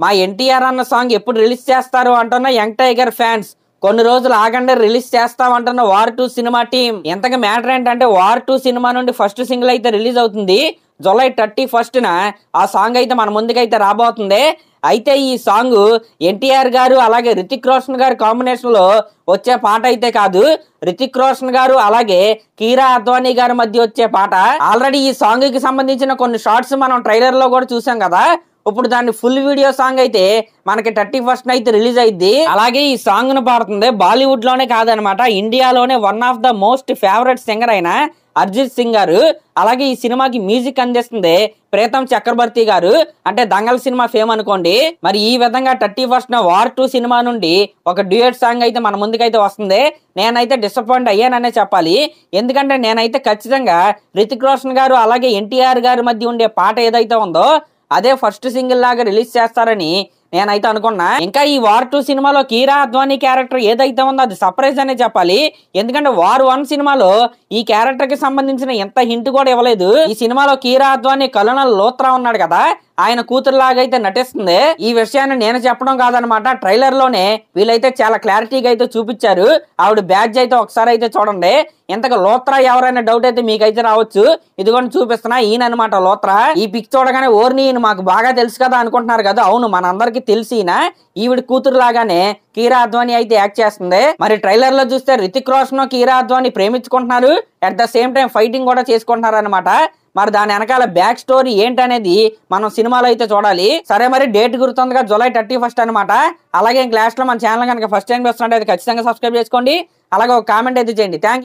మా ఎన్టీఆర్ అన్న సాంగ్ ఎప్పుడు రిలీజ్ చేస్తారు అంటున్న యంగ్ టైగర్ ఫ్యాన్స్ కొన్ని రోజులు ఆగండి రిలీజ్ చేస్తామంటున్న వార్ 2 సినిమా టీం. ఎంతగా మ్యాటర్ ఏంటంటే వార్ 2 సినిమా నుండి ఫస్ట్ సింగిల్ అయితే రిలీజ్ అవుతుంది జూలై 31న. ఆ సాంగ్ అయితే మన ముందుకైతే రాబోతుంది. అయితే ఈ సాంగ్ ఎన్టీఆర్ గారు అలాగే రితిక్ రోషన్ గారు కాంబినేషన్ లో వచ్చే పాట అయితే కాదు, రితిక్ రోషన్ గారు అలాగే కీరా అద్వానీ గారి మధ్య వచ్చే పాట. ఆల్రెడీ ఈ సాంగ్ కి సంబంధించిన కొన్ని షార్ట్స్ మనం ట్రైలర్ లో కూడా చూసాం కదా. ఇప్పుడు దాన్ని ఫుల్ వీడియో సాంగ్ అయితే మనకి 31న అయితే రిలీజ్ అయింది. అలాగే ఈ సాంగ్ ను పాడుతుంది బాలీవుడ్ లోనే కాదనమాట, ఇండియాలోనే one of the most favourite singer అయిన అర్జిత్ సింగ్ గారు. అలాగే ఈ సినిమాకి మ్యూజిక్ అందిస్తుంది ప్రీతం చక్రవర్తి గారు, అంటే దంగల్ సినిమా ఫేమ్ అనుకోండి. మరి ఈ విధంగా 31న వార్ 2 సినిమా నుండి ఒక డ్యూయట్ సాంగ్ అయితే మన ముందుకైతే వస్తుంది. నేనైతే డిసప్పాయింట్ అయ్యాననే చెప్పాలి. ఎందుకంటే నేనైతే ఖచ్చితంగా రితిక్ రోషన్ గారు అలాగే ఎన్టీఆర్ గారి మధ్య ఉండే పాట ఏదైతే ఉందో అదే ఫస్ట్ సింగిల్ లాగా రిలీజ్ చేస్తారని నేనైతే అనుకున్నా. ఇంకా ఈ వార్ 2 సినిమాలో కీరా అద్వానీ క్యారెక్టర్ ఏదైతే ఉందో అది సర్ప్రైజ్ అనే చెప్పాలి. ఎందుకంటే వార్ 1 సినిమాలో ఈ క్యారెక్టర్ కి సంబంధించిన ఎంత హింట్ కూడా ఇవ్వలేదు. ఈ సినిమాలో కీరా అద్వానీ కల్నల్ లోత్రా ఉన్నాడు కదా, ఆయన కూతురులాగా అయితే నటిస్తుంది. ఈ విషయాన్ని నేను చెప్పడం కాదనమాట, ట్రైలర్ లోనే వీళ్ళైతే చాలా క్లారిటీగా అయితే చూపించారు. ఆవిడ బ్యాడ్జ్ అయితే ఒకసారి అయితే చూడండి. ఇంతగా లోత్రా ఎవరైనా డౌట్ అయితే మీకైతే రావచ్చు, ఇదిగోండి చూపిస్తున్నా, ఈయన అనమాట లోత్రా. ఈ పిక్ చూడగానే ఓర్ని ఈయన మాకు బాగా తెలుసు కదా అనుకుంటున్నారు కదా. అవును, మనందరికి తెలిసి ఈవిడ కూతురు లాగానే కీరా అద్వానీ అయితే యాక్ట్ చేస్తుంది. మరి ట్రైలర్ లో చూస్తే రితిక్ రోషన్ కీరా అద్వానీ ప్రేమించుకుంటున్నారు, at the same time fighting కూడా చేసుకుంటున్నారు అనమాట. మరి దాని వెనకాల బ్యాక్ స్టోరీ ఏంటనేది మనం సినిమాలో అయితే చూడాలి. సరే, మరి డేట్ గుర్తుందిగా జూలై 31 అనమాట. అలాగే క్లాస్ లో మన ఛానల్ కనుక ఫస్ట్ టైం వస్తున్నట్టు అయితే ఖచ్చితంగా సబ్స్క్రైబ్ చేసుకోండి, అలాగే ఒక కామెంట్ అయితే చేయండి. థ్యాంక్